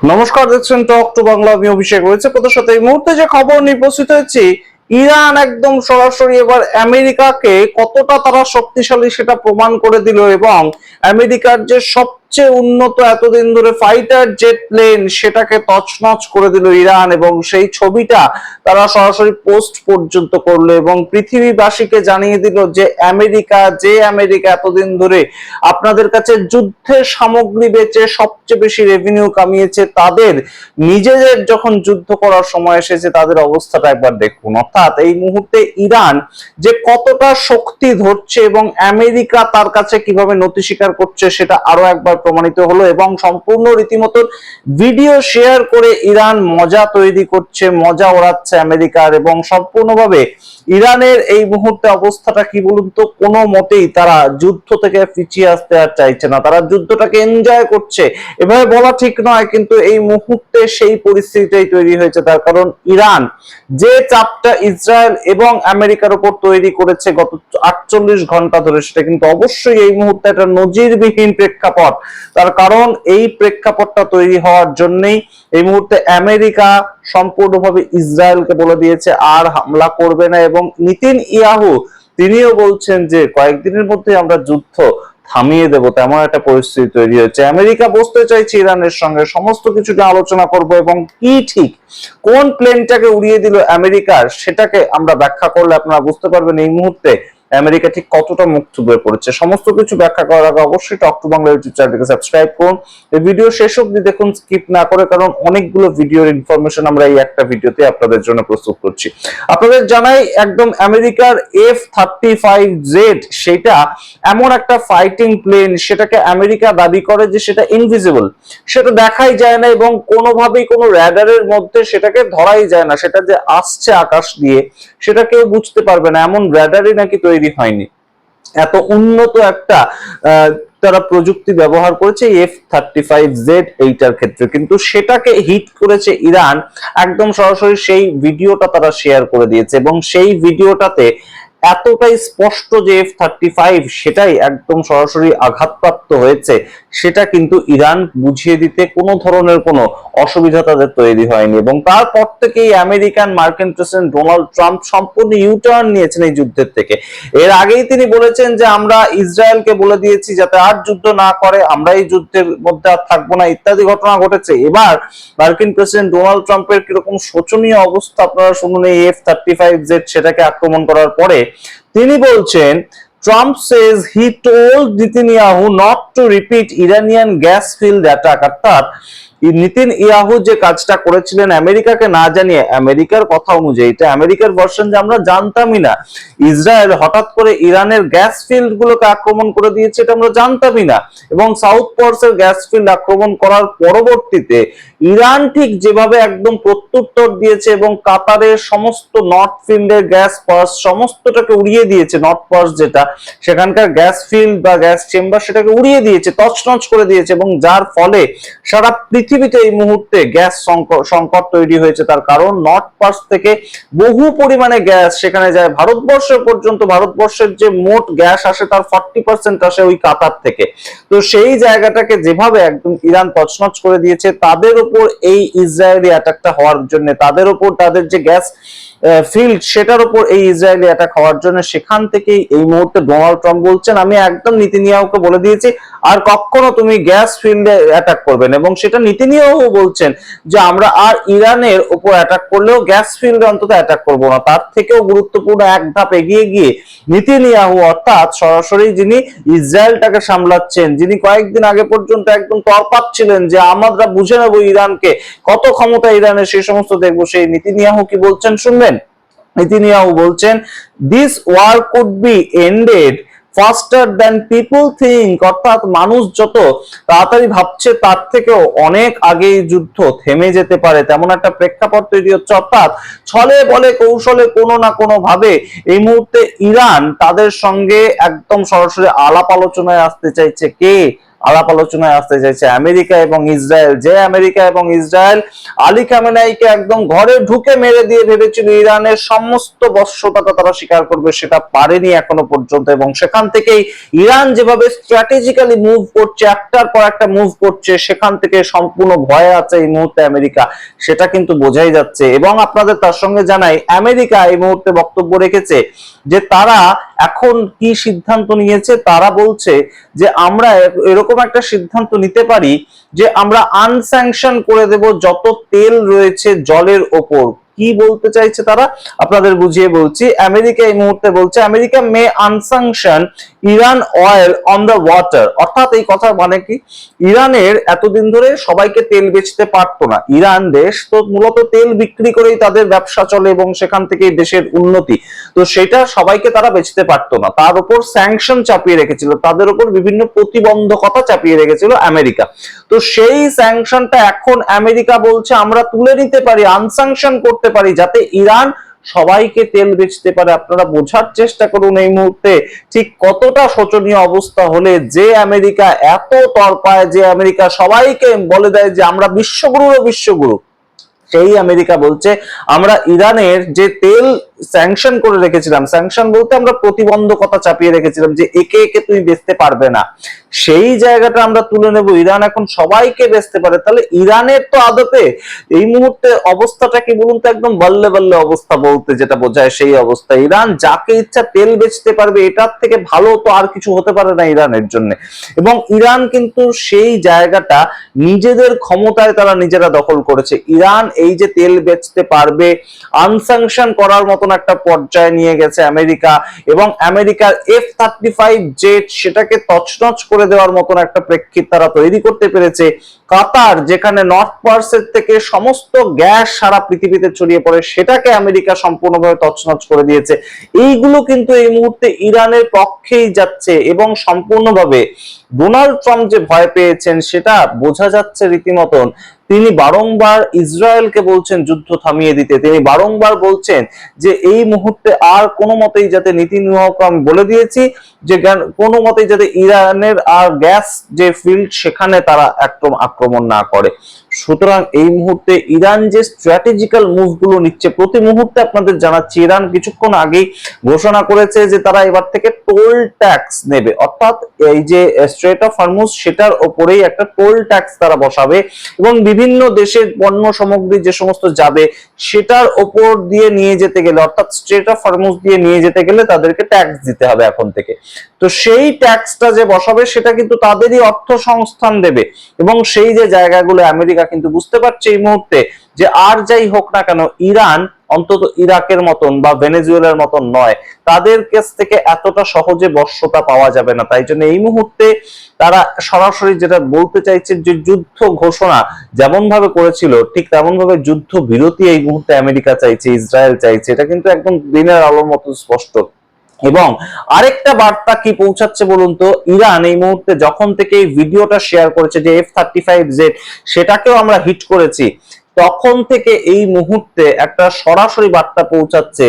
নমস্কার, দেখছেন talk to Bangla. আমি অভিষেক রয়েছে প্রথম সাথে এই মুহূর্তে যে খবর নিয়ে উপস্থিত হয়েছি, ইরান একদম সরাসরি এবার আমেরিকাকে কতটা তারা শক্তিশালী সেটা প্রমাণ করে দিল এবং আমেরিকার যে সবচেয়ে উন্নত এতদিন ধরে ফাইটার জেট প্লেন সেটাকে তছনছ করে দিল ইরান, এবং সেই ছবিটা তারা সরাসরি পোস্ট পর্যন্ত করলো এবং পৃথিবীবাসীকে জানিয়ে দিল যে আমেরিকা এতদিন ধরে আপনাদের কাছে যুদ্ধের সামগ্রী বেচে সবচেয়ে বেশি রেভিনিউ কামিয়েছে, তাদের নিজেদের যখন যুদ্ধ করার সময় এসেছে তাদের অবস্থাটা একবার দেখুন। অর্থাৎ এই মুহূর্তে ইরান যে কতটা শক্তি ধরছে এবং আমেরিকা তার কাছে কিভাবে নতি স্বীকার করছে সেটা আরো একবার প্রমাণিত হলো, এবং সম্পূর্ণ রীতিমতো ভিডিও শেয়ার করে ইরান মজা তৈরি করছে, মজা ওড়াচ্ছে আমেরিকার, এবং সম্পূর্ণভাবে ইরানের এই মুহূর্তে অবস্থাটা কি বলুন তো, কোনো মতেই তারা যুদ্ধ থেকে পিছিয়ে আসতে আর চাইছে না, তারা যুদ্ধটাকে এনজয় করছে। এভাবে বলা ঠিক নয়, কিন্তু এই মুহূর্তে সেই পরিস্থিতিটাই তৈরি হয়েছে। তার কারণ ইরান যে চাপটা ইসরায়েল এবং আমেরিকার উপর তৈরি করেছে গত 48 ঘন্টা ধরে, সেটা কিন্তু অবশ্যই এই মুহূর্তে একটা নজিরবিহীন প্রেক্ষাপট। তার কারণ এই প্রেক্ষাপটটা তৈরি হওয়ার জন্যই এই মুহূর্তে আমেরিকা সম্পূর্ণভাবে ইসরায়েলকে বলে দিয়েছে আর হামলা করবে না, এবং নেতানিয়াহু তিনিও বলছেন যে কয়েকদিনের মধ্যে আমরা যুদ্ধ থামিয়ে দেব। তেমন একটা পরিস্থিতি তৈরি হয়েছে। আমেরিকা বসতে চাইছে ইরানের সঙ্গে, সমস্ত কিছু নিয়ে আলোচনা করব, এবং কি ঠিক কোন প্লেনটাকে উড়িয়ে দিল আমেরিকার সেটাকে আমরা ব্যাখ্যা করলে আপনারা বুঝতে পারবেন এই মুহূর্তে আমেরিকা ঠিক কতটা মুখ থুবড়ে পড়েছে। সমস্ত কিছু ব্যাখ্যা করার আগে অবশ্যই টক টু বাংলা ইউটিউব চ্যানেলটিকে সাবস্ক্রাইব করুন। এই ভিডিও শেষ অবধি দেখুন, স্কিপ না করে, কারণ অনেকগুলো ভিডিওর ইনফরমেশন আমরা এই একটা ভিডিওতে আপনাদের জন্য প্রস্তুত করছি। আপনাদের জানাই একদম আমেরিকার F-35Z সেটা এমন একটা ফাইটিং প্লেন, সেটাকে আমেরিকা দাবি করে যে সেটা ইনভিজিবল, সেটা দেখাই যায় না এবং কোনোভাবেই কোনো র্যাডারের মধ্যে সেটাকে ধরাই যায় না। সেটা যে আসছে আকাশ দিয়ে সেটা কেউ বুঝতে পারবে না, এমন র্যাডারই নাকি তৈরি হয়নি। এত উন্নত একটা তারা প্রযুক্তি ব্যবহার করেছে F-35Z এইটার ক্ষেত্রে, কিন্তু সেটাকে হিট করেছে ইরান। একদম সরাসরি সেই ভিডিওটা তারা শেয়ার করে দিয়েছে, এবং সেই ভিডিওটাতে এতটাই স্পষ্ট যে F-35 সেটাই একদম সরাসরি আঘাতপ্রাপ্ত হয়েছে, সেটা কিন্তু ইরান বুঝিয়ে দিতে কোনো ধরনের কোনো অসুবিধা তাদের তৈরি হয়নি। এবং তারপর থেকেই মার্কিন প্রেসিডেন্ট ডোনাল্ড ট্রাম্প সম্পূর্ণ ইউটার্ন নিয়েছেন এই যুদ্ধের থেকে। এর আগেই তিনি বলেছেন যে আমরা ইসরায়েলকে বলে দিয়েছি যাতে আর যুদ্ধ না করে, আমরা এই যুদ্ধের মধ্যে আর থাকবো না, ইত্যাদি ঘটনা ঘটেছে। এবার মার্কিন প্রেসিডেন্ট ডোনাল্ড ট্রাম্পের কিরকম শোচনীয় অবস্থা আপনারা শুনুন এই F-35Z সেটাকে আক্রমণ করার পরে। তিনি বলছেন, Trump says he told Netanyahu not to repeat Iranian gas field attack। অর্থাৎ নেতানিয়াহু যে কাজটা করেছিলেন আমেরিকাকে না জানিয়ে, আমেরিকার কথা অনুযায়ী এটা আমেরিকার ভার্সন যে আমরা জানতামই না ইসরায়েল হঠাৎ করে ইরানের গ্যাস ফিল্ড গুলোকে আক্রমণ করে দিয়েছে, এটা আমরা জানতামই না। এবং সাউথ পর্সের গ্যাস ফিল্ড আক্রমণ করার পরবর্তীতে ইরান ঠিক যেভাবে একদম প্রত্যুত্তর দিয়েছে এবং কাতারের সমস্ত নর্থ ফিল্ডের গ্যাস পার্স সমস্তটাকে উড়িয়ে দিয়েছে, নর্থ পার্স যেটা সেখানকার গ্যাস ফিল্ড বা গ্যাস চেম্বার সেটাকে উড়িয়ে দিয়েছে, তছনছ করে দিয়েছে, এবং যার ফলে সারা পৃথিবীতে এই মুহূর্তে গ্যাস সংকট তৈরি হয়েছে। তার কারণ নর্থ পার্স থেকে বহু পরিমাণে গ্যাস সেখানে যায় ভারতবর্ষ পর্যন্ত। ভারতবর্ষের যে মোট গ্যাস আসে তার 40% আসে ওই কাতার থেকে। তো সেই জায়গাটাকে যেভাবে একদম ইরান তছনছ করে দিয়েছে, তাদের উপর এই ইসরায়েলি অ্যাটাকটা হওয়ার জন্য, তাদের উপর তাদের যে গ্যাস ফিল্ড সেটার উপর এই ইসরায়েলি অ্যাটাক হওয়ার জন্য, সেখান থেকেই এই মুহূর্তে ডোনাল্ড ট্রাম্প বলছেন আমি একদম নেতানিয়াহুকে বলে দিয়েছি আর কখনো তুমি গ্যাস ফিল্ডে অ্যাটাক করবে না। এবং সেটা নেতানিয়াহু বলছেন যে আমরা আর ইরানের উপর অ্যাটাক করলেও গ্যাস ফিল্ডে অন্তত অ্যাটাক করব না। তার থেকেও গুরুত্বপূর্ণ এক ধাপ এগিয়ে গিয়ে নেতানিয়াহু, অর্থাৎ সরাসরি যিনি ইসরায়েলটাকে সামলাচ্ছেন, যিনি কয়েকদিন আগে পর্যন্ত একদম তরপাচ্ছিলেন যে আমরা বুঝে নেব ইরানকে, কত ক্ষমতা ইরানের সেই সমস্ত দেখবো, সেই নেতানিয়াহু কি বলছেন শুনবেন। নেতানিয়াহু বলছেন this war could be ended faster than people think. অর্থাৎ মানুষ যত তাড়াতাড়ি ভাবছে তার থেকেও অনেক আগেই যুদ্ধ থেমে যেতে পারে, তেমন একটা প্রেক্ষাপট তৈরি হচ্ছে। অর্থাৎ ছলে বলে কৌশলে কোনো না কোনো ভাবে এই মুহূর্তে ইরান তাদের সঙ্গে একদম সরাসরি আলাপ আলোচনায় আসতে চাইছে। কে? আলাপ আলোচনায় আসতে চাইছে আমেরিকা এবং ইসরায়েল। যে আমেরিকা এবং ইসরায়েল আলী খামেনাইকে একদম ঘরে ঢুকে মেরে দিয়ে ভেবেছিল ইরানের সমস্ত বশ্যতাটা তারা স্বীকার করবে, সেটা পারেনি এখনো পর্যন্ত। এবং সেখান থেকেই ইরান যেভাবে স্ট্র্যাটেজিক্যালি মুভ করছে, একটার পর একটা মুভ করছে, সেখান থেকে সম্পূর্ণ ভয়ে আছে এই মুহূর্তে আমেরিকা, সেটা কিন্তু বোঝাই যাচ্ছে। এবং আপনাদের তার সঙ্গে জানাই, আমেরিকা এই মুহূর্তে বক্তব্য রেখেছে যে তারা এখন কি সিদ্ধান্ত নিয়েছে। তারা বলছে যে আমরা এরকম একটা সিদ্ধান্ত নিতে পারি যে আমরা আনস্যাংশন করে দেব যত তেল রয়েছে জলের ওপর। কি বলতে চাইছে তারা, আপনাদের বুঝিয়ে বলছি। আমেরিকা এই মুহূর্তে বলছে America may unsanction Iran oil on the water. অর্থাৎ এই কথা মানে কি, ইরানের এতদিন ধরে সবাইকে তেল বেচতে পারতো না। ইরান দেশ তো মূলত তেল বিক্রি করেই তাদের ব্যবসা চলে এবং সেখান থেকেই দেশের উন্নতি। তো সেটা সবাইকে তারা বেচতে পারতো না, তার উপর স্যাংশন চাপিয়ে রেখেছিল, তাদের উপর বিভিন্ন প্রতিবন্ধকতা চাপিয়ে রেখেছিল আমেরিকা। তো সেই স্যাংশনটা এখন আমেরিকা বলছে আমরা তুলে নিতে পারি, আনস্যাংশন করতে পারি, যাতে ইরান সবাইকে তেল বেচতে পারে। আপনারা বোঝার চেষ্টা করুন এই মুহূর্তে ঠিক কতটা শোচনীয় অবস্থা হলে যে আমেরিকা এত তরপায়, যে আমেরিকা সবাইকে বলে দেয় যে আমরা বিশ্বগুরুরও বিশ্বগুরু, সেই আমেরিকা বলছে আমরা ইরানের যে তেল স্যাংশন করে রেখেছিলাম, স্যাংশন বলতে আমরা প্রতিবন্ধকতা চাপিয়ে রেখেছিলাম যে একে একে তুমি বেচতে পারবে না, সেই জায়গাটা আমরা তুলে নেব, ইরান এখন সবাইকে বেচতে পারে। তাহলে ইরানের তো আদতে এই মুহূর্তে অবস্থাটা কি বলুন তো, একদম বল্লে বল্লে অবস্থা বলতে যেটা বোঝায় সেই অবস্থা। ইরান যাকে ইচ্ছা তেল বেচতে পারবে, এটার থেকে ভালো তো আর কিছু হতে পারে না ইরানের জন্য। এবং ইরান কিন্তু সেই জায়গাটা নিজেদের ক্ষমতায় তারা নিজেরা দখল করেছে। ইরান এই যে তেল বেচতে পারবে, আনস্যাংশন করার মতন একটা পর্যায়ে নিয়ে গেছে আমেরিকা। এবং আমেরিকার F-35 জেট সেটাকে তছনছ করে দেওয়ার মতন একটা প্রেক্ষিত তারা তৈরি করতে পেরেছে। কাতার যেখানে নর্থ পার্সের থেকে সমস্ত গ্যাস সারা পৃথিবীতে ছড়িয়ে পড়ে, সেটাকে আমেরিকা সম্পূর্ণভাবে তছনছ করে দিয়েছে। এইগুলো কিন্তু এই মুহূর্তে ইরানের পক্ষেই যাচ্ছে এবং সম্পূর্ণভাবে ডোনাল্ড ট্রাম্প যে ভয় পেয়েছেন সেটা বোঝা যাচ্ছে রীতিমতন। তিনি বারংবার ইসরায়েলকে বলছেন যুদ্ধ থামিয়ে দিতে, তিনি বারংবার বলছেন যে এই মুহূর্তে আর কোনো মতেই যাতে নীতি নির্বাহক আমি বলে দিয়েছি যে কোনো মতেই যাতে ইরানের আর গ্যাস যে ফিল্ড সেখানে তারা একদম আক্রমণ না করে। সুতরাং এই মুহূর্তে ইরান যে স্ট্র্যাটেজিক্যাল মুভগুলো নিচ্ছে, প্রতি মুহূর্তে আপনাদের জানাচ্ছি, ইরান কিছুক্ষণ আগেই ঘোষণা করেছে যে তারা এবার থেকে টোল ট্যাক্স নেবে, অর্থাৎ এই যে স্ট্রেট অফ হরমুজ সেটার ওপরেই একটা টোল ট্যাক্স তারা বসাবে এবং বিভিন্ন দেশের পণ্য সামগ্রী যে সমস্ত যাবে সেটার ওপর দিয়ে নিয়ে যেতে গেলে, অর্থাৎ স্ট্রেট অফ হরমুজ দিয়ে নিয়ে যেতে গেলে তাদেরকে ট্যাক্স দিতে হবে এখন থেকে। তো সেই ট্যাক্সটা যে বসাবে সেটা কিন্তু তাদেরই অর্থ সংস্থান দেবে। এবং সেই যে জায়গাগুলো আমেরিকা কিন্তু বুঝতে পারছে এই মুহূর্তে যে আর যাই হোক না কেন ইরান অন্তত ইরাকের মতন বা ভেনেজুয়েলার মতন নয়, তাদের কাছ থেকে এতটা সহজে বশ্যতা পাওয়া যাবে না। তাই জন্য এই মুহূর্তে তারা সরাসরি যেটা বলতে চাইছে যে যুদ্ধ ঘোষণা যেমন ভাবে করেছিল ঠিক তেমন ভাবে যুদ্ধ বিরতি এই মুহূর্তে আমেরিকা চাইছে, ইসরায়েল চাইছে। এটা কিন্তু একদম দিনের আলোর মতো স্পষ্ট। এবং আরেকটা বার্তা কি পৌঁছাচ্ছে বলুন তো, ইরান এই মুহূর্তে যখন থেকে এই ভিডিওটা শেয়ার করেছে যে F-35 জেট সেটাকেও আমরা হিট করেছি, তখন থেকে এই মুহূর্তে একটা সরাসরি বার্তা পৌঁছাচ্ছে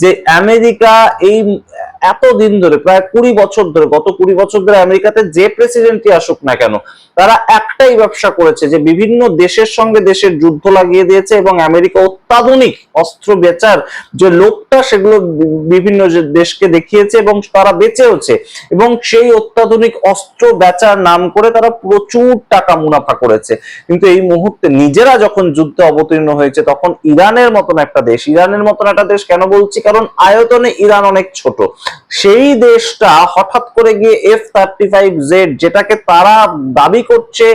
যে আমেরিকা এই এতদিন ধরে প্রায় 20 বছর ধরে, গত 20 বছর ধরে আমেরিকাতে যে প্রেসিডেন্টই আসুক না কেন তারা একটাই ব্যবসা করেছে যে বিভিন্ন দেশের সঙ্গে দেশের যুদ্ধ লাগিয়ে দিয়েছে এবং আমেরিকা অত্যাধুনিক অস্ত্র বেচার যে লোকটা সেগুলো বিভিন্ন দেশকে দেখিয়েছে এবং তারা বেচেওছে। এবং সেই অত্যাধুনিক অস্ত্র বেচার নাম করে তারা প্রচুর টাকা মুনাফা করেছে। কিন্তু এই মুহূর্তে নিজেরা যখন যুদ্ধে অবতীর্ণ হয়েছে তখন ইরানের মতন একটা দেশ, ইরানের মতন একটা দেশ কেন বলছি, কারণ আয়তনে ইরান অনেক ছোট, সেই দেশটা হঠাৎ করে গিয়ে F-35 জেট যেটাকে তারা দাবি করছে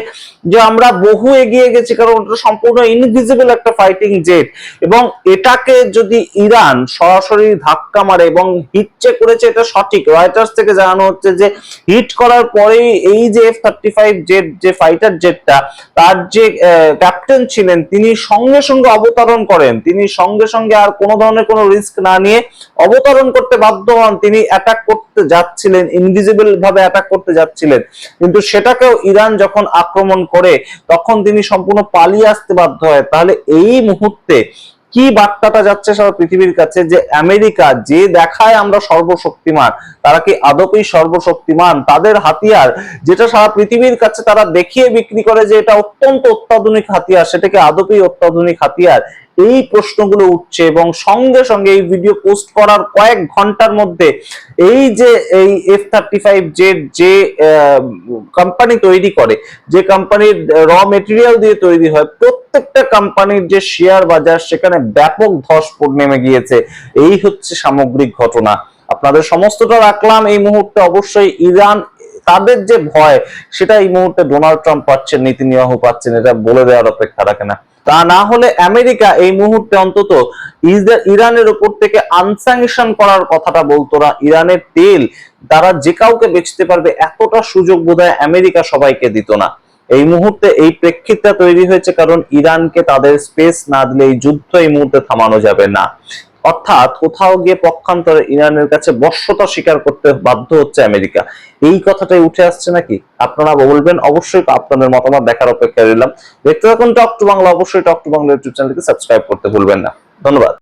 যে আমরা বহু এগিয়ে গেছি কারণ ওটা সম্পূর্ণ ইনভিজিবল একটা ফাইটিং জেট, এবং এটাকে যদি ইরান সরাসরি ধাক্কা মারে এবং হিট চেক করেছে, এটা সঠিক, রয়টার্স থেকে জানানো হচ্ছে যে হিট করার পরেই এই যে F-35 জেট যে ফাইটার জেটটা তার যে ক্যাপ্টেন ছিলেন তিনি সঙ্গে সঙ্গে অবতরণ করেন, তিনি সঙ্গে সঙ্গে আর কোনো ধরনের কোনো রিস্ক না নিয়ে অবতরণ করতে বাধ্য হন। তিনি অ্যাটাক করতে যাচ্ছিলেন, ইনভিজিবল ভাবে অ্যাটাক করতে যাচ্ছিলেন, কিন্তু সেটাকেও ইরান যখন আক্রমণ করে তখন তিনি সম্পূর্ণ পালিয়ে আসতে বাধ্য হয়। তাহলে এই মুহূর্তে কি বার্তাটা যাচ্ছে সারা পৃথিবীর কাছে যে আমেরিকা যে দেখায় আমরা সর্বশক্তিমান, তারা কি আদপেই সর্বশক্তিমান? তাদের হাতিয়ার যেটা সারা পৃথিবীর কাছে তারা দেখিয়ে বিক্রি করে যে এটা অত্যন্ত অত্যাধুনিক হাতিয়ার, সেটাকে আদপেই অত্যাধুনিক হাতিয়ার? এই প্রশ্নগুলো উঠছে এবং সঙ্গে সঙ্গে এই ভিডিও পোস্ট করার কয়েক ঘন্টার মধ্যে এই যে এই F-35 যে কোম্পানি তৈরি করে, যে কোম্পানির র মেটেরিয়াল দিয়ে তৈরি হয়, প্রত্যেকটা কোম্পানির যে শেয়ার বাজার সেখানে ব্যাপক ধস নেমে গিয়েছে। এই হচ্ছে সামগ্রিক ঘটনা। আপনাদের সমস্তটা রাখলাম। এই মুহূর্তে অবশ্যই ইরান, তাদের যে ভয় সেটা এই মুহূর্তে ডোনাল্ড ট্রাম্প পাচ্ছেন, নেতানিয়াহু পাচ্ছেন, এটা বলে দেওয়ার অপেক্ষা রাখে না। তা না হলে আমেরিকা এই মুহূর্তে অন্তত ইরানের উপর থেকে আনস্যাংশন করার কথাটা বলতো না। ইরানের তেল তারা যে কাউকে বেচতে পারবে এতটা সুযোগ বোধহয় আমেরিকা সবাইকে দিত না। এই মুহূর্তে এই প্রেক্ষিতটা তৈরি হয়েছে কারণ ইরানকে তাদের স্পেস না দিলে এই যুদ্ধ এই মুহূর্তে থামানো যাবে না। অর্থাৎ কোথাও গিয়ে পক্ষান্তরে ইরানের কাছে বশ্যতা স্বীকার করতে বাধ্য হচ্ছে আমেরিকা। এই কথাটাই উঠে আসছে নাকি? আপনারা বলবেন। অবশ্যই আপনাদের মতামত দেখার অপেক্ষায় রইলাম। দেখতে থাকুন টক টু বাংলা। অবশ্যই টক টু বাংলা ইউটিউব চ্যানেলকে সাবস্ক্রাইব করতে ভুলবেন না। ধন্যবাদ।